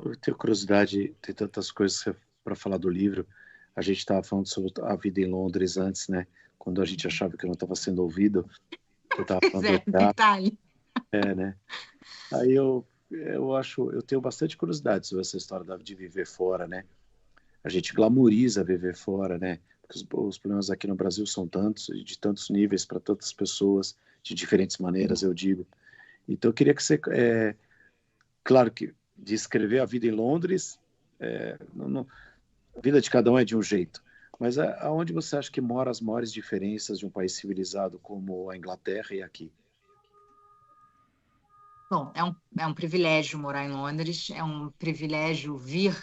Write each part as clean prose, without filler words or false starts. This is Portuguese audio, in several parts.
Eu tenho curiosidade, tem tantas coisas para falar do livro. A gente estava falando sobre a vida em Londres antes, né? Quando a gente achava que não estava sendo ouvido. Você estava Pois falando do é, teatro, detalhe. né? Aí eu tenho bastante curiosidade sobre essa história de viver fora, né? A gente glamoriza viver fora, né? Porque os problemas aqui no Brasil são tantos, e de tantos níveis, para tantas pessoas, de diferentes maneiras, eu digo. Então, eu queria que você, claro que descrever a vida em Londres, a vida de cada um é de um jeito, mas aonde você acha que moram as maiores diferenças de um país civilizado como a Inglaterra e aqui? Bom, é um privilégio morar em Londres, é um privilégio vir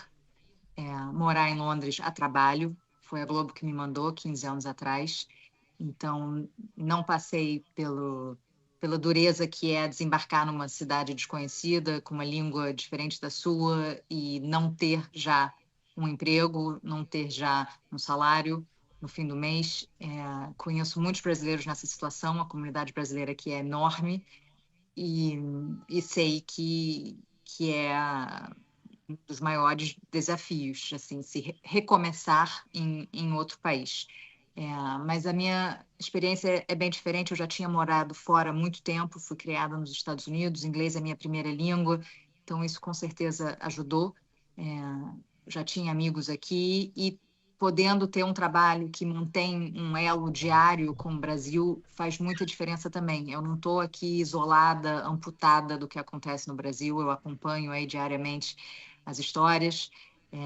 morar em Londres a trabalho. Foi a Globo que me mandou 15 anos atrás. Então, não passei pela dureza que é desembarcar numa cidade desconhecida, com uma língua diferente da sua e não ter já um emprego, não ter já um salário no fim do mês. Conheço muitos brasileiros nessa situação, a comunidade brasileira aqui é enorme e, e sei que é um dos maiores desafios, assim, recomeçar em outro país. Mas a minha experiência é bem diferente. Eu já tinha morado fora há muito tempo, fui criada nos Estados Unidos, inglês é minha primeira língua, então isso com certeza ajudou. É, já tinha amigos aqui e podendo ter um trabalho que mantém um elo diário com o Brasil faz muita diferença também. Eu não estou aqui isolada, amputada do que acontece no Brasil, eu acompanho aí diariamente as histórias é,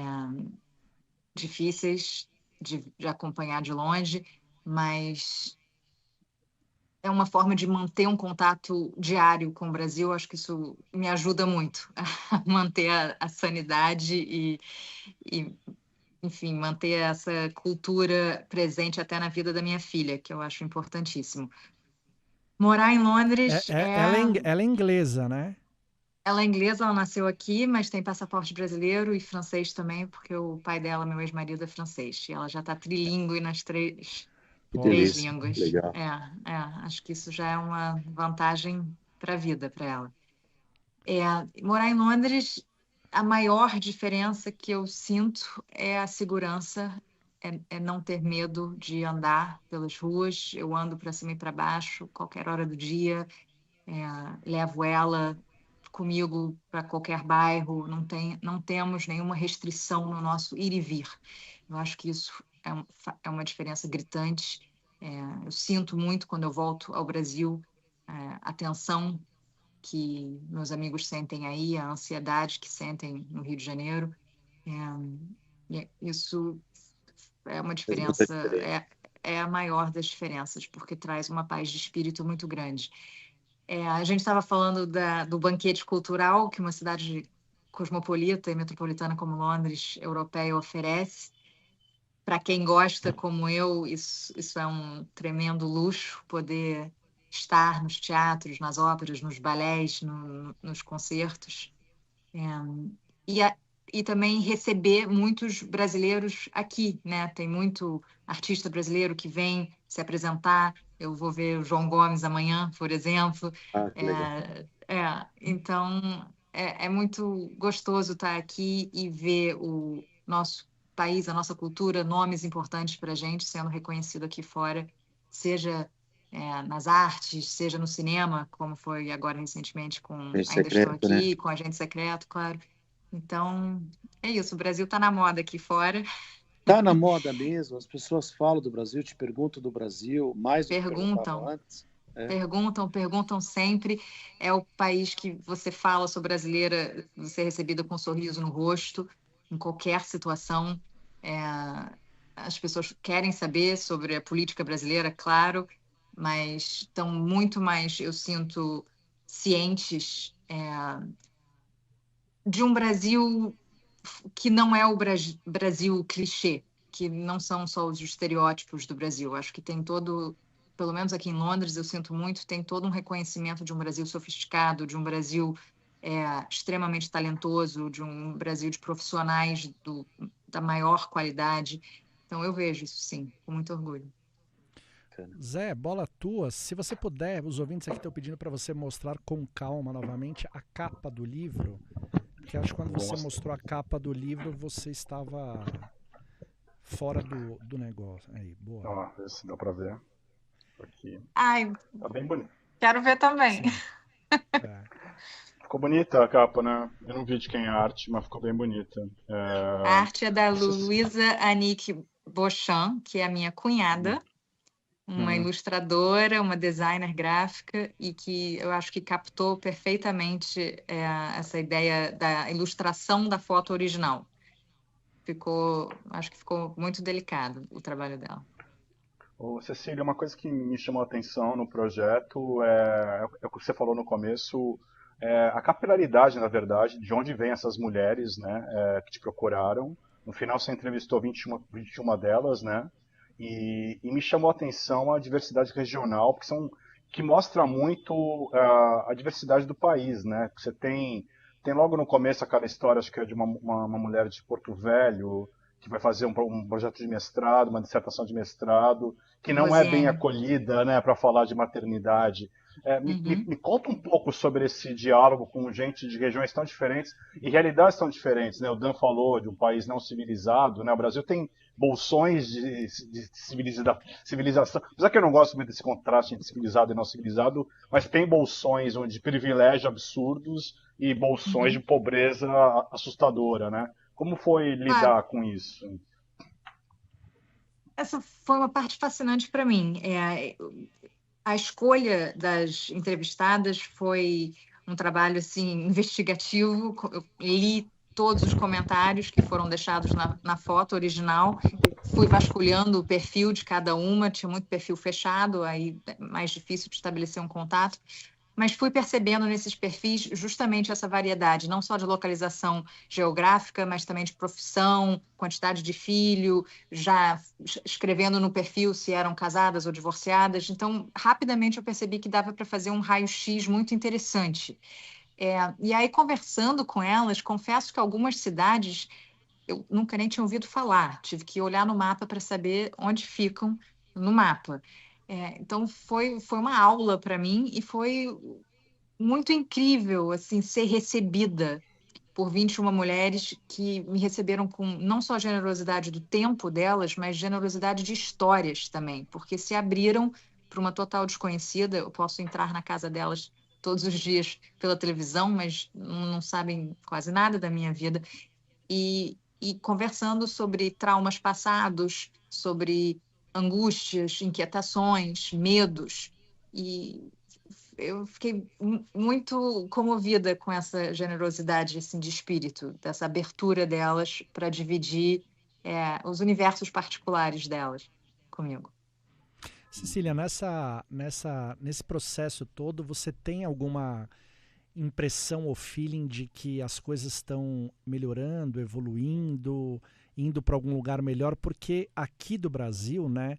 difíceis de acompanhar de longe, mas é uma forma de manter um contato diário com o Brasil. Acho que isso me ajuda muito a manter a sanidade e, enfim, manter essa cultura presente até na vida da minha filha, que eu acho importantíssimo. Morar em Londres Ela é inglesa, né? ela é inglesa, ela nasceu aqui, mas tem passaporte brasileiro e francês também, porque o pai dela, meu ex-marido, é francês. E ela já está trilingue nas Que Pô, três delícia, línguas. legal. Acho que isso já é uma vantagem para a vida para ela. É, morar em Londres, a maior diferença que eu sinto é a segurança, é não ter medo de andar pelas ruas. Eu ando para cima e para baixo, qualquer hora do dia, levo ela comigo para qualquer bairro, não temos nenhuma restrição no nosso ir e vir. Eu acho que isso é uma diferença gritante. Eu sinto muito quando eu volto ao Brasil, a tensão que meus amigos sentem aí, a ansiedade que sentem no Rio de Janeiro. É, isso é uma Faz muita diferença, diferença. é a maior das diferenças, porque traz uma paz de espírito muito grande. A gente estava falando do banquete cultural que uma cidade cosmopolita e metropolitana como Londres, europeia, oferece. Para quem gosta, como eu, isso é um tremendo luxo poder estar nos teatros, nas óperas, nos balés, nos concertos. É, e, e também receber muitos brasileiros aqui, né? Tem muito artista brasileiro que vem se apresentar. Eu vou ver o João Gomes amanhã, por exemplo. Ah, que legal. Então, é muito gostoso estar aqui e ver o nosso país, a nossa cultura, nomes importantes para a gente sendo reconhecido aqui fora, seja nas artes, seja no cinema, como foi agora recentemente com Bem Ainda Estou secreto, né? Aqui, com Agente Secreto, claro. Então, é isso, o Brasil está na moda aqui fora. Tá na moda mesmo, as pessoas falam do Brasil, te perguntam do Brasil, mais do que perguntavam Perguntam, antes. É, perguntam sempre. É o país que você fala, sou brasileira, você é recebida com um sorriso no rosto, em qualquer situação. É, as pessoas querem saber sobre a política brasileira, claro, mas estão muito mais, eu sinto, cientes, de um Brasil que não é o Brasil clichê, que não são só os estereótipos do Brasil. Acho que tem todo, pelo menos aqui em Londres, eu sinto muito, tem todo um reconhecimento de um Brasil sofisticado, de um Brasil extremamente talentoso, de um Brasil de profissionais da maior qualidade. Então, eu vejo isso, sim, com muito orgulho. bacana. Zé, bola tua. Se você puder, os ouvintes aqui estão pedindo para você mostrar com calma novamente a capa do livro. Porque acho que quando você Nossa. mostrou a capa do livro, você estava fora do negócio. Aí, boa. Ó, esse dá pra ver. Aqui. Ai, Tá bem bonito. quero ver também. Sim. É. Ficou bonita a capa, né? Eu não vi de quem é a arte, mas ficou bem bonita. A arte é da Luísa Anique Beauchamp, que é a minha cunhada, uma ilustradora, uma designer gráfica, e que eu acho que captou perfeitamente essa ideia da ilustração da foto original. Acho que ficou muito delicado o trabalho dela. Ô, Cecília, uma coisa que me chamou a atenção no projeto é o que você falou no começo, a capilaridade, na verdade, de onde vêm essas mulheres, né, que te procuraram. No final você entrevistou 21 delas, né, e me chamou a atenção a diversidade regional, que mostra muito a diversidade do país, né. Você tem logo no começo aquela história, acho que é de uma mulher de Porto Velho, que vai fazer um projeto de mestrado, uma dissertação de mestrado, que não é bem Rosiane. acolhida, né, para falar de maternidade. Me conta um pouco sobre esse diálogo com gente de regiões tão diferentes e realidades tão diferentes, né? O Dan falou de um país não civilizado, né? O Brasil tem bolsões de civilização. Apesar que eu não gosto muito desse contraste entre civilizado e não civilizado, mas tem bolsões de privilégio absurdos e bolsões de pobreza assustadora, né? Como foi lidar com isso? Essa foi uma parte fascinante para mim. A escolha das entrevistadas foi um trabalho assim investigativo. Eu li todos os comentários que foram deixados na foto original, fui vasculhando o perfil de cada uma, tinha muito perfil fechado, aí é mais difícil de estabelecer um contato, mas fui percebendo nesses perfis justamente essa variedade, não só de localização geográfica, mas também de profissão, quantidade de filho, já escrevendo no perfil se eram casadas ou divorciadas. Então, rapidamente eu percebi que dava para fazer um raio-x muito interessante. E aí, conversando com elas, confesso que algumas cidades eu nunca nem tinha ouvido falar, tive que olhar no mapa para saber onde ficam no mapa. Então, foi uma aula para mim e foi muito incrível assim ser recebida por 21 mulheres que me receberam com não só a generosidade do tempo delas, mas generosidade de histórias também, porque se abriram para uma total desconhecida. Eu posso entrar na casa delas todos os dias pela televisão, mas não sabem quase nada da minha vida. E conversando sobre traumas passados, sobre angústias, inquietações, medos. E eu fiquei muito comovida com essa generosidade assim, de espírito, dessa abertura delas para dividir os universos particulares delas comigo. Cecília, nesse processo todo, você tem alguma impressão ou feeling de que as coisas estão melhorando, evoluindo, indo para algum lugar melhor? Porque aqui do Brasil, né,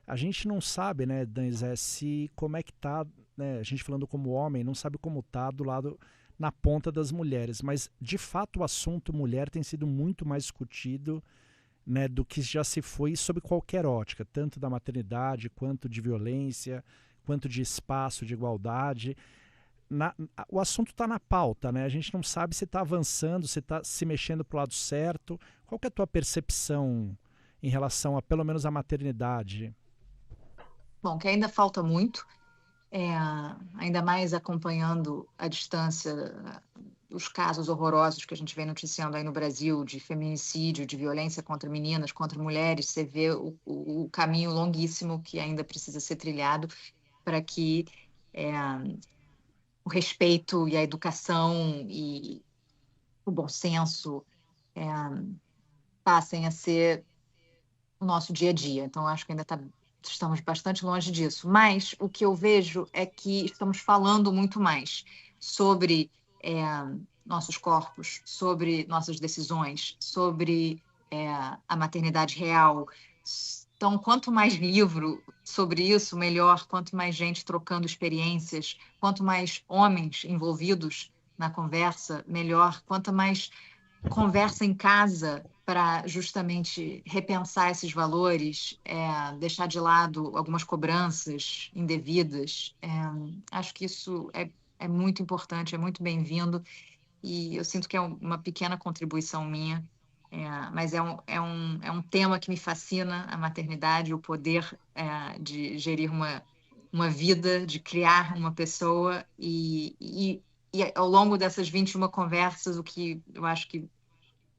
a gente não sabe, né, Danizé, se como é que tá, né, a gente falando como homem, não sabe como tá do lado, na ponta das mulheres, mas de fato o assunto mulher tem sido muito mais discutido, né, do que já se foi sob qualquer ótica, tanto da maternidade, quanto de violência, quanto de espaço, de igualdade. O assunto está na pauta, né? A gente não sabe se está avançando, se está se mexendo para o lado certo. Qual que é a tua percepção em relação a, pelo menos, a maternidade? Bom, que ainda falta muito, ainda mais acompanhando à distância os casos horrorosos que a gente vem noticiando aí no Brasil, de feminicídio, de violência contra meninas, contra mulheres. Você vê o caminho longuíssimo que ainda precisa ser trilhado para que o respeito e a educação e o bom senso passem a ser o nosso dia a dia. Então, acho que ainda estamos bastante longe disso. Mas o que eu vejo é que estamos falando muito mais sobre nossos corpos, sobre nossas decisões, sobre a maternidade real. Então, quanto mais livro sobre isso, melhor. Quanto mais gente trocando experiências, quanto mais homens envolvidos na conversa, melhor. Quanto mais conversa em casa para justamente repensar esses valores, deixar de lado algumas cobranças indevidas. Acho que isso é muito importante, é muito bem-vindo. e eu sinto que é uma pequena contribuição minha, mas é um tema que me fascina, a maternidade, o poder de gerir uma vida, de criar uma pessoa, e ao longo dessas 21 conversas, o que eu acho que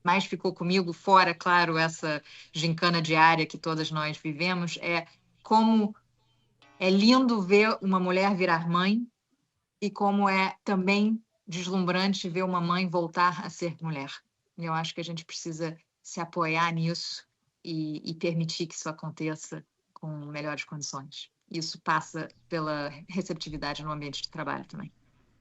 mais ficou comigo, fora, claro, essa gincana diária que todas nós vivemos, é como é lindo ver uma mulher virar mãe e como é também deslumbrante ver uma mãe voltar a ser mulher. Eu acho que a gente precisa se apoiar nisso e permitir que isso aconteça com melhores condições. Isso passa pela receptividade no ambiente de trabalho também.